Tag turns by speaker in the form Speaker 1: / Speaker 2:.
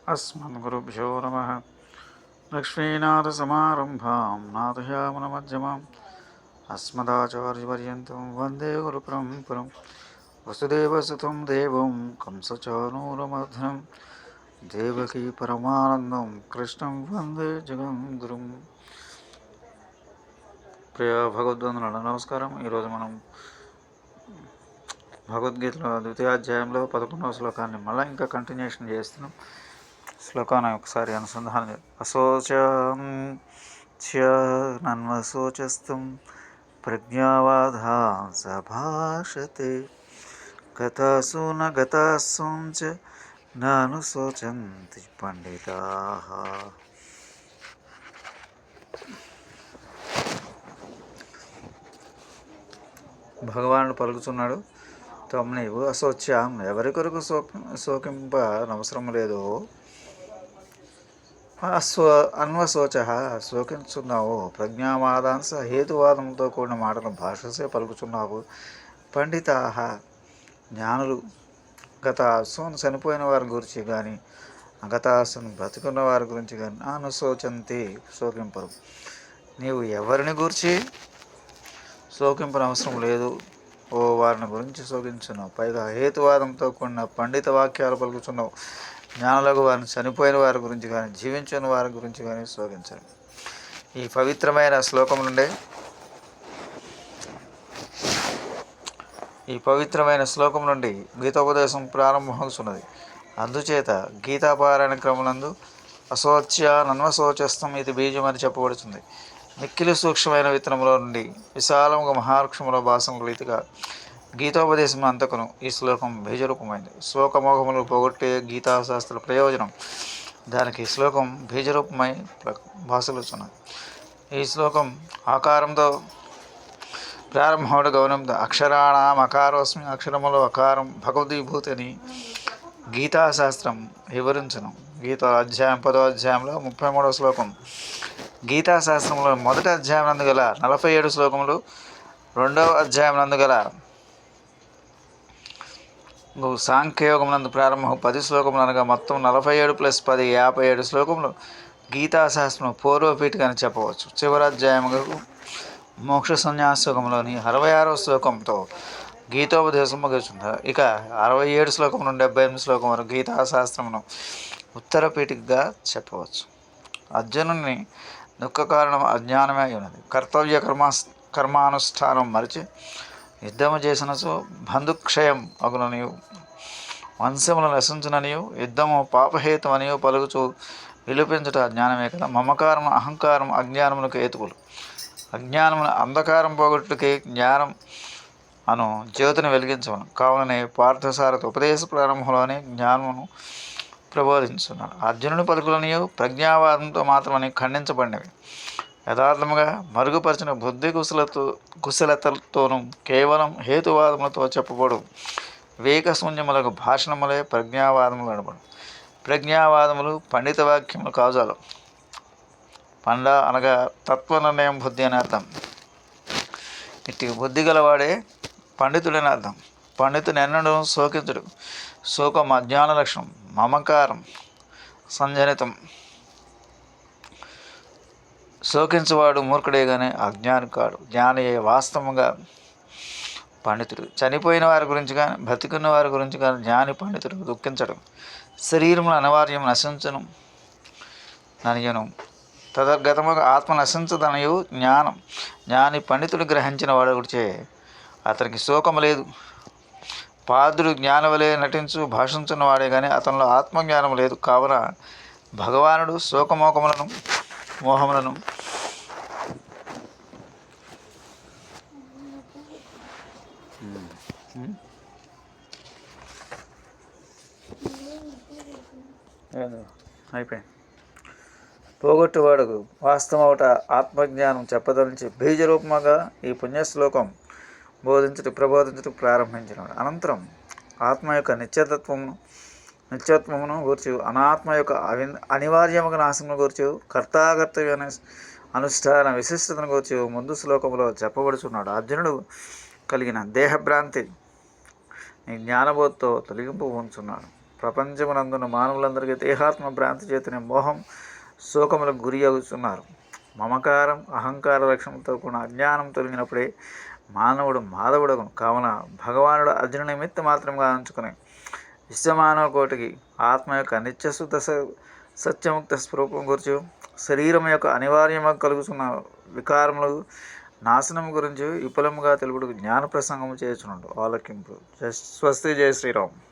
Speaker 1: अस्मद्गुरुभ्यो नमः। लक्ष्मीनाथसमारम्भां नाथयामुनमध्यमाम् अस्मदाचार्यपर्यन्तं वन्दे गुरुपरम्परं। वसुदेवसुतं देवं कंसचाणूरमर्दनं देवकी परमानन्दं कृष्णं వందే జగద్గురుం. ప్రియ భగవద్బంధువుల నమస్కారం. ఈరోజు మనం భగవద్గీతలో ద్వితీయాధ్యాయంలో 11వ శ్లోకాన్ని మళ్ళీ ఇంకా కంటిన్యూషన్ చేస్తున్నాం. శ్లోకాన్ని ఒకసారి అనుసంధానం. అశోచం నన్వశోచస్తం ప్రజ్ఞావాదాం సభాషతే గతాసు న గతాసుం చ నానుశోచంతి పండితాః. భగవానుడు పలుకుతున్నాడు, తమ నీవు అశోచ్యం ఎవరి కొరకు శోకింప అవసరం లేదు. అన్వశోచ శోకించున్నావు. ప్రజ్ఞావాదాంశ హేతువాదంతో కూడిన మాటను భాషసే పలుకుతున్నావు. పండితా జ్ఞానులు గతాసును చనిపోయిన వారి గురించి కానీ అగతాసును బ్రతుకున్న వారి గురించి కానీ అనుశోచంతి శోకింపరు. నీవు ఎవరిని గురించి శోకింపని అవసరం లేదు. ఓ వారిని గురించి శోకించున్నావు. పైగా హేతువాదంతో కూడిన పండిత వాక్యాలు పలుకుతున్నావు. జ్ఞానులకు వారిని చనిపోయిన వారి గురించి కానీ జీవించిన వారి గురించి కానీ శోకించరు. ఈ పవిత్రమైన శ్లోకం నుండి గీతోపదేశం ప్రారంభమవుతున్నది. అందుచేత గీతాపారాయణ క్రమనందు అశోచ్య నన్వశోచస్తం ఇది బీజం అని చెప్పబడుతుంది. మిక్కిలి సూక్ష్మమైన విత్తనములో నుండి విశాలముగా మహావృక్షములో భాసముల రీతిగా గీతోపదేశం అంతకును ఈ శ్లోకం బీజరూపమైంది. శ్లోకమోహములు పోగొట్టే గీతాశాస్త్ర ప్రయోజనం దానికి ఈ శ్లోకం బీజరూపమై భాషలుచున్నది. ఈ శ్లోకం ఆకారంతో ప్రారంభముడు గౌనంతో అక్షరాణం అకారోస్మి అక్షరములో అకారం భగవద్విభూతి అని గీతాశాస్త్రం వివరించును. గీత అధ్యాయం 10వ అధ్యాయంలో 33వ శ్లోకం. గీతాశాస్త్రంలో మొదటి అధ్యాయం నందు గల 47 శ్లోకములు, 2వ అధ్యాయం నందు గల సాంఖ్యయోగం నందు ప్రారంభం 10 శ్లోకములు అనగా మొత్తం 47 + 10 57 శ్లోకములు గీతాశాస్త్రం పూర్వపీఠిక అని చెప్పవచ్చు. చివరి అధ్యాయములకు మోక్ష సన్యాసయోగంలోని 66వ శ్లోకంతో గీతోపదేశం ముగుస్తుంది. ఇక 67 శ్లోకం నుండి 78 శ్లోకం వరకు గీతాశాస్త్రమును ఉత్తర పీఠికగా చెప్పవచ్చు. అర్జునుని దుఃఖ కారణం అజ్ఞానమే ఉన్నది. కర్తవ్య కర్మానుష్ఠానం మరిచి యుద్ధము చేసినచో బంధుక్షయం అగుననియు వంశములు నశించుననియు యుద్ధము పాపహేతుమనియు పలుకుచు విలుపించుట అజ్ఞానమే కదా. మమకారం అహంకారం అజ్ఞానములకు హేతువులు. అజ్ఞానమును అంధకారం పోగొట్టుకే జ్ఞానం అను జ్యోతిని వెలిగించవను. కావుననే పార్థసారథి ఉపదేశ ప్రారంభంలోనే జ్ఞానమును ప్రబోధించున్నాడు. అర్జునుని పలుకులనియు ప్రజ్ఞావాదంతో మాత్రమని ఖండించబడినవి. యథార్థముగా మరుగుపరిచిన బుద్ధి కుశలతలతోనూ కేవలం హేతువాదములతో చెప్పబడు వివేకశూన్యములకు భాషణములే ప్రజ్ఞావాదములు అనబడు. ప్రజ్ఞావాదములు పండిత వాక్యములు కాజాలు. పండ అనగా తత్వ నిర్ణయం బుద్ధి అని అర్థం. ఇట్టి బుద్ధి గలవాడే పండితుడని అర్థం. పండితుని ఎన్నడూ శోకించుడు. శోకం అజ్ఞాన లక్షణం. మమకారం సంజనితం. శోకించువాడు మూర్ఖుడే కానీ అజ్ఞాని కాడు. జ్ఞాని వాస్తవంగా పండితుడు. చనిపోయిన వారి గురించి కానీ బ్రతికున్న వారి గురించి కానీ జ్ఞాని పండితుడు దుఃఖించడం. శరీరముల అనివార్యం నశించను ననియను తదర్గతముగా ఆత్మ నశించదనయు జ్ఞానం. జ్ఞాని పండితుడు గ్రహించిన వాడు గురిచే అతనికి శోకము లేదు. పాదుడు జ్ఞానవలే నటించు భాషించున్న వాడే కానీ అతనిలో ఆత్మజ్ఞానం లేదు. కావున భగవానుడు శోకమోకములను మోహములను అయిపోయింది పోగొట్టువాడు వాస్తవమవుట ఆత్మజ్ఞానం చెప్పదలించి బీజరూపముగా ఈ పుణ్యశ్లోకం ప్రబోధించుటకు ప్రారంభించినాడు. అనంతరం ఆత్మ యొక్క నిత్యత్వమును గూర్చి అనాత్మ యొక్క అనివార్యముగా నాశమును గూర్చి కర్తాకర్తవ్య అనుష్ఠాన విశిష్టతను గూర్చి ముందు శ్లోకంలో చెప్పబడుచున్నాడు. అర్జునుడు కలిగిన దేహభ్రాంతి జ్ఞానబోధతో తొలగింపు ఉంచున్నాడు. ప్రపంచమునందున మానవులందరికీ దేహాత్మ భ్రాంతి చేతనే మోహం శోకములకు గురి అవుతున్నారు. మమకారం అహంకార లక్షణంతో కూడిన అజ్ఞానం తొలగినప్పుడే మానవుడు మాధవుడగును. కావున భగవానుడు అర్జున నిమిత్త మాత్రంగా ఉంచుకుని విశ్వమానవ కోటికి ఆత్మ యొక్క నిత్యశుద్ధ సత్యముక్త స్వరూపం గురించి, శరీరం యొక్క అనివార్యముగా కలుగుతున్న వికారములు నాశనం గురించి విపులముగా తెలుపుడు జ్ఞాన ప్రసంగము చేయుచున్నాడు. ఆలకింపు. స్వస్తి. జయ శ్రీరామ్.